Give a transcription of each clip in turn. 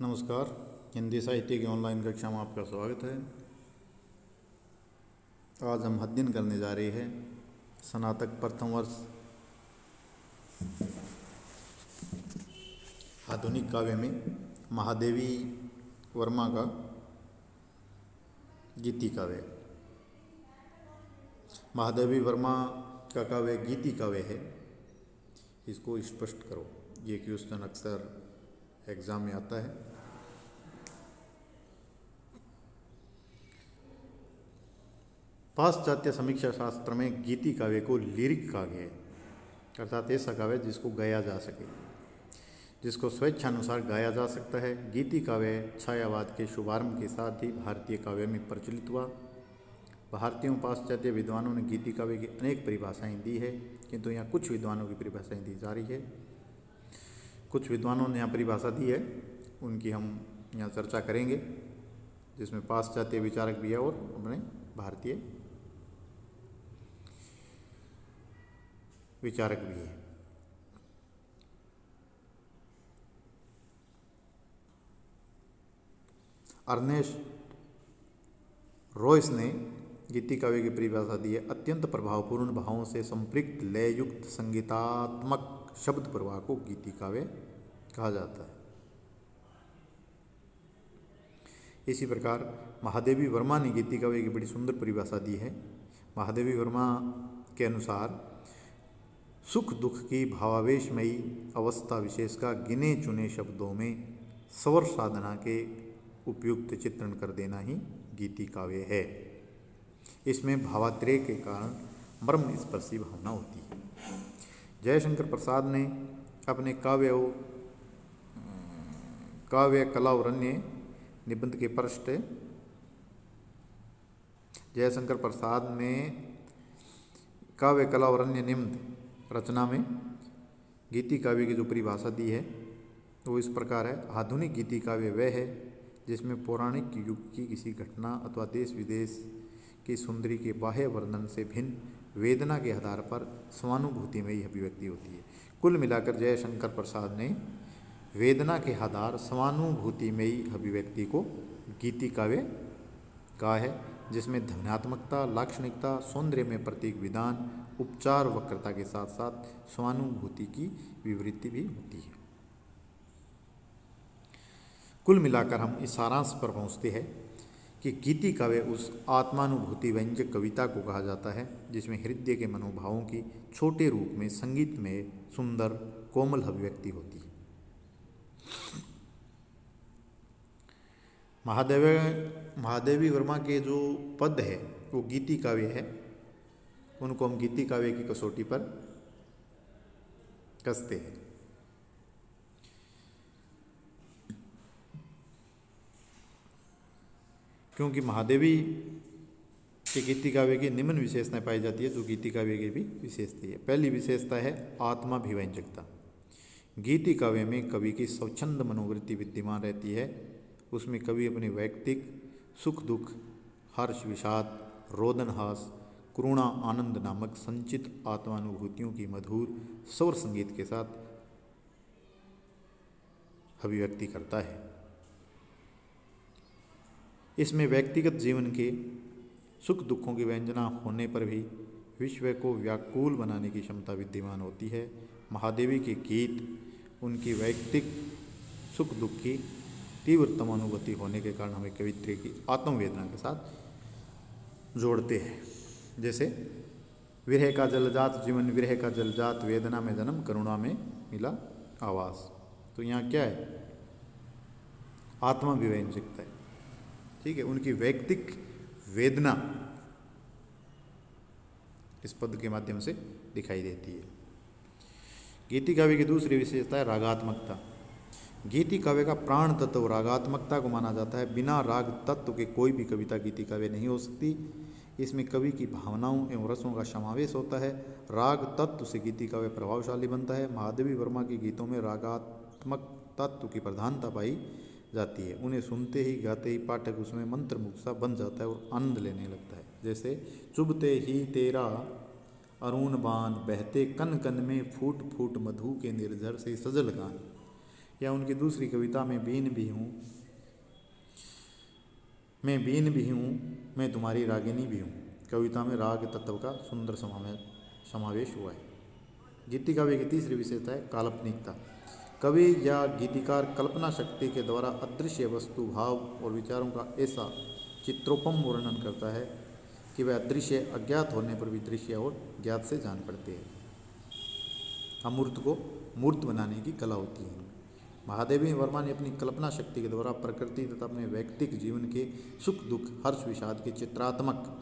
नमस्कार। हिंदी साहित्य की ऑनलाइन कक्षा में आपका स्वागत है। आज हम अध्ययन करने जा रहे हैं स्नातक प्रथम वर्ष आधुनिक काव्य में महादेवी वर्मा का गीति काव्य। महादेवी वर्मा का काव्य गीति काव्य है। इसको स्पष्ट करो, ये क्वेश्चन अक्सर एग्जाम में आता है। पाश्चात्य समीक्षा शास्त्र में गीति काव्य को लिरिक काव्य है, अर्थात ऐसा काव्य जिसको गाया जा सके, जिसको स्वेच्छानुसार गाया जा सकता है। गीति काव्य छायावाद के शुभारंभ के साथ ही भारतीय काव्य में प्रचलित हुआ। भारतीयों पाश्चात्य विद्वानों ने गीति काव्य की अनेक परिभाषाएं दी है, किंतु यहाँ कुछ विद्वानों की परिभाषाएं दी जा रही है। कुछ विद्वानों ने यहाँ परिभाषा दी है, उनकी हम यहाँ चर्चा करेंगे, जिसमें पाश्चात्य विचारक भी है और अपने भारतीय विचारक भी है। अर्नेस्ट रॉयस ने गीति काव्य की परिभाषा दी है, अत्यंत प्रभावपूर्ण भावों से संपृक्त लययुक्त संगीतात्मक शब्द प्रवाह को गीति काव्य कहा जाता है। इसी प्रकार महादेवी वर्मा ने गीति काव्य की बड़ी सुंदर परिभाषा दी है। महादेवी वर्मा के अनुसार सुख दुख की भावावेशमयी अवस्था विशेष का गिने चुने शब्दों में स्वर साधना के उपयुक्त चित्रण कर देना ही गीति काव्य है। इसमें भावात्रय के कारण मर्म स्पर्शी भावना होती है। जयशंकर प्रसाद ने अपने काव्य कलावरण्य निबंध के पृष्ठ जयशंकर प्रसाद ने काव्य कलावरण्य निबंध रचना में गीति काव्य की जो परिभाषा दी है वो इस प्रकार है। आधुनिक गीति काव्य वह है जिसमें पौराणिक युग की किसी घटना अथवा देश विदेश की सुंदरी के बाह्य वर्णन से भिन्न वेदना के आधार पर स्वानुभूति में ही अभिव्यक्ति होती है। कुल मिलाकर जयशंकर प्रसाद ने वेदना के आधार स्वानुभूति में ही अभिव्यक्ति को गीति काव्य कहा है, जिसमें ध्वन्यात्मकता, लाक्षणिकता, सौंदर्य में प्रतीक विधान, उपचार वक्रता के साथ साथ स्वानुभूति की विवृत्ति भी होती है। कुल मिलाकर हम इस सारांश पर पहुँचते हैं कि गीति काव्य उस आत्मानुभूति व्यंजक कविता को कहा जाता है जिसमें हृदय के मनोभावों की छोटे रूप में संगीत में सुंदर कोमल अभिव्यक्ति होती है। महादेवी वर्मा के जो पद है वो गीति काव्य है, उनको हम गीति काव्य की कसौटी पर कसते हैं। क्योंकि महादेवी के गीति काव्य की निम्न विशेषताएं पाई जाती है जो गीति काव्य की भी विशेषता है। पहली विशेषता है आत्माभिव्यंजकता। गीति काव्य में कवि की स्वच्छंद मनोवृत्ति विद्यमान रहती है। उसमें कवि अपने वैयक्तिक सुख दुख, हर्ष विषाद, रोदन हास, करुणा आनंद नामक संचित आत्मानुभूतियों की मधुर स्वर संगीत के साथ अभिव्यक्ति करता है। इसमें व्यक्तिगत जीवन के सुख दुखों की व्यंजना होने पर भी विश्व को व्याकुल बनाने की क्षमता विद्यमान होती है। महादेवी के गीत उनकी वैयक्तिक सुख दुख की तीव्रतम अनुभूति होने के कारण हमें कवित्री की आत्मवेदना के साथ जोड़ते हैं। जैसे विरह का जलजात जीवन, विरह का जलजात, वेदना में जन्म, करुणा में मिला आवास। तो यहाँ क्या है? आत्माभिव्यंजकता है। ठीक है, उनकी वैयक्तिक वेदना इस पद के माध्यम से दिखाई देती है। गीति काव्य की दूसरी विशेषता है रागात्मकता। गीति काव्य का प्राण तत्व रागात्मकता को माना जाता है। बिना राग तत्व के कोई भी कविता गीति काव्य नहीं हो सकती। इसमें कवि की भावनाओं एवं रसों का समावेश होता है। राग तत्व से गीति काव्य प्रभावशाली बनता है। महादेवी वर्मा के गीतों में रागात्मक तत्व की प्रधानता पाई जाती है। उन्हें सुनते ही गाते ही पाठक उसमें मंत्रमुग्ध सा बन जाता है और आनंद लेने लगता है। जैसे चुभते ही तेरा अरुण बाण, बहते कन कन में फूट फूट मधु के निर्झर से सजल गान, या उनकी दूसरी कविता में बीन भी हूँ, मैं बीन भी हूँ, मैं तुम्हारी रागिनी भी हूँ। कविता में राग तत्व का सुंदर समावेश हुआ है। गीति काव्य की तीसरी विशेषता है काल्पनिकता। कवि या गीतिकार कल्पना शक्ति के द्वारा अदृश्य वस्तु, भाव और विचारों का ऐसा चित्रोपम वर्णन करता है कि वह अदृश्य अज्ञात होने पर भी दृश्य और ज्ञात से जान पड़ते हैं। अमूर्त को मूर्त बनाने की कला होती है। महादेवी वर्मा ने अपनी कल्पना शक्ति के द्वारा प्रकृति तथा अपने व्यक्तिगत जीवन के सुख दुख, हर्ष विषाद के चित्रात्मक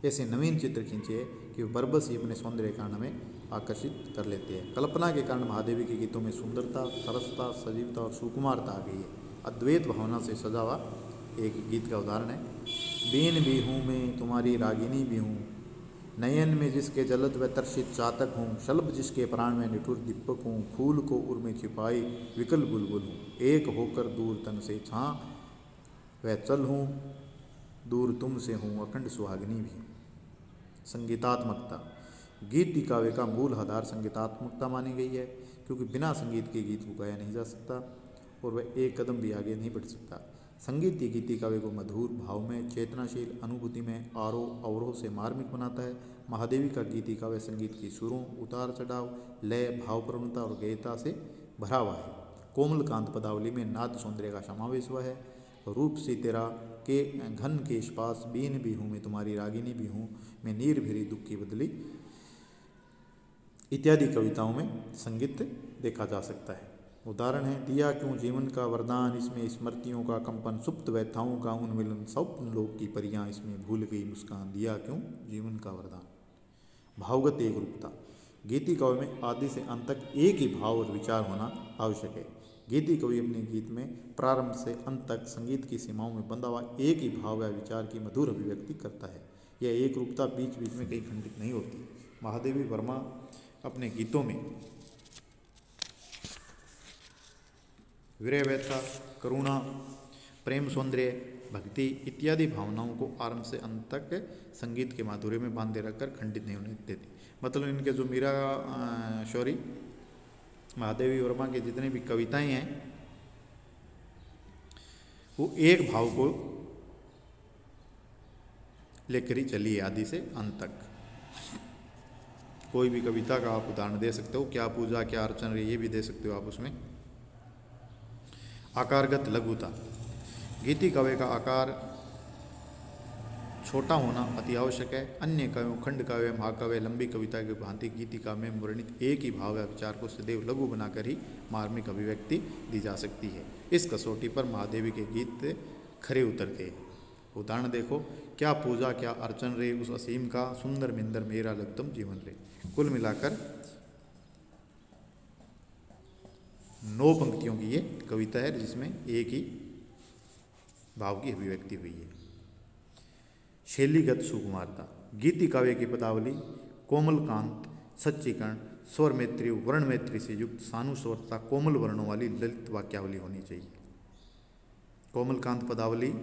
ऐसे नवीन चित्र खींचे कि वे बरबस ही अपने सौंदर्य के कारण हमें आकर्षित कर लेते हैं। कल्पना के कारण महादेवी के गीतों में सुंदरता, सरसता, सजीवता और सुकुमारता आ गई है। अद्वैत भावना से सजा हुआ एक गीत का उदाहरण है। बीन भी हूँ मैं तुम्हारी रागिनी भी हूँ, नयन में जिसके जलत व तर्षित चातक हूँ, शलभ जिसके प्राण में निठुर दीपक हूँ, फूल को उर में छिपाई विकल बुलबुल हूँ, एक होकर दूर तन से छाँ वह चल हूँ, दूर तुम से हूँ अखंड सुहागिनी भी। संगीतात्मकता। गीति काव्य का मूल आधार संगीतात्मकता मानी गई है, क्योंकि बिना संगीत के गीत को गाया नहीं जा सकता और वह एक कदम भी आगे नहीं बढ़ सकता। संगीत ही गीति काव्य को मधुर, भावमय, चेतनाशील, अनुभूति में आरोह अवरोह से मार्मिक बनाता है। महादेवी का गीति काव्य संगीत की सुरों, उतार चढ़ाव, लय, भावपूर्णता और गहनता से भरा हुआ है। कोमलकांत पदावली में नाद सौंदर्य का समावेश हुआ है। रूप सी तेरा के घन के पास, बीन भी हूँ मैं तुम्हारी रागिनी भी हूँ, मैं नीर भिरी दुख की बदली इत्यादि कविताओं में संगीत देखा जा सकता है। उदाहरण है, दिया क्यों जीवन का वरदान, इसमें स्मृतियों का कंपन, सुप्त व्यथाओं का उन्मिलन, स्वप्न लोक की परियां इसमें भूल गई मुस्कान, दिया क्यों जीवन का वरदान। भावगत एक रूपता। गीति काव्य में आदि से अंत तक एक ही भाव और विचार होना आवश्यक है। गीति कवि अपने गीत में प्रारंभ से अंत तक संगीत की सीमाओं में बंधा हुआ एक ही भाव या विचार की मधुर अभिव्यक्ति करता है। यह एक रूपता बीच बीच में कहीं खंडित नहीं होती। महादेवी वर्मा अपने गीतों में विरह, व्यथा, करुणा, प्रेम, सौंदर्य, भक्ति इत्यादि भावनाओं को आरंभ से अंत तक संगीत के माधुर्य में बांधे रखकर खंडित नहीं होने देती। मतलब इनके जो मीरा शौरी, महादेवी वर्मा के जितने भी कविताएं हैं वो एक भाव को लेकर ही चली है आदि से अंत तक। कोई भी कविता का आप उदाहरण दे सकते हो, क्या पूजा क्या अर्चन, ये भी दे सकते हो आप उसमें। आकारगत लघुता। गीति काव्य का आकार छोटा होना अति आवश्यक है। अन्य काव्यों, खंड काव्य, महाकाव्य, लंबी कविता की भांति गीति काव्य में वर्णित एक ही भाव या विचार को सदैव लघु बनाकर ही मार्मिक अभिव्यक्ति दी जा सकती है। इस कसौटी पर महादेवी के गीत खरे उतरते हैं। उदाहरण देखो, क्या पूजा क्या अर्चन रे, उस असीम का सुंदर मिंदर मेरा लगतम जीवन रे। कुल मिलाकर 9 पंक्तियों की ये कविता है जिसमें एक ही भाव की अभिव्यक्ति हुई है। शैलीगत सुकुमारता। गीति काव्य की पदावली कोमलकांत, सच्चीकरण, स्वर मैत्री, वर्ण मैत्री से युक्त सानुस्वरता, कोमल वर्णों वाली ललित वाक्यावली होनी चाहिए। कोमलकांत पदावली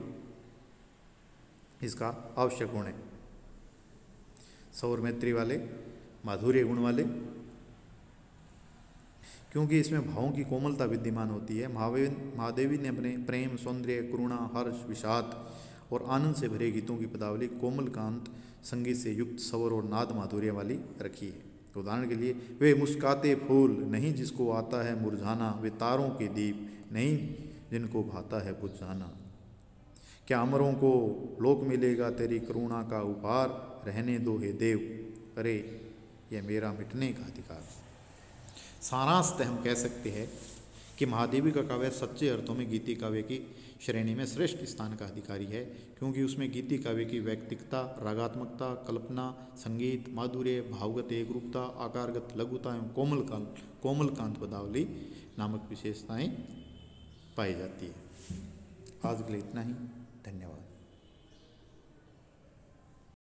इसका आवश्यक गुण है। स्वर मैत्री वाले, माधुर्य गुण वाले, क्योंकि इसमें भावों की कोमलता विद्यमान होती है। महादेवी ने अपने प्रेम, सौंदर्य, करुणा, हर्ष, विषाद और आनंद से भरे गीतों की पदावली कोमलकांत संगीत से युक्त स्वर और नाद माधुर्य वाली रखी है। उदाहरण के लिए, वे मुस्काते फूल नहीं जिसको आता है मुरझाना, वे तारों के दीप नहीं जिनको भाता है बुझ जाना, क्या अमरों को लोक मिलेगा तेरी करुणा का उपहार, रहने दो हे देव, अरे यह मेरा मिटने का अधिकार। सारांशतः हम कह सकते हैं कि महादेवी का काव्य सच्चे अर्थों में गीति काव्य की श्रेणी में श्रेष्ठ स्थान का अधिकारी है, क्योंकि उसमें गीति काव्य की वैयक्तिकता, रागात्मकता, कल्पना, संगीत, माधुर्य, भावगत एकरूपता, आकारगत लघुता एवं कोमलकांत पदावली नामक विशेषताएं पाई जाती है। आज के लिए इतना ही। धन्यवाद।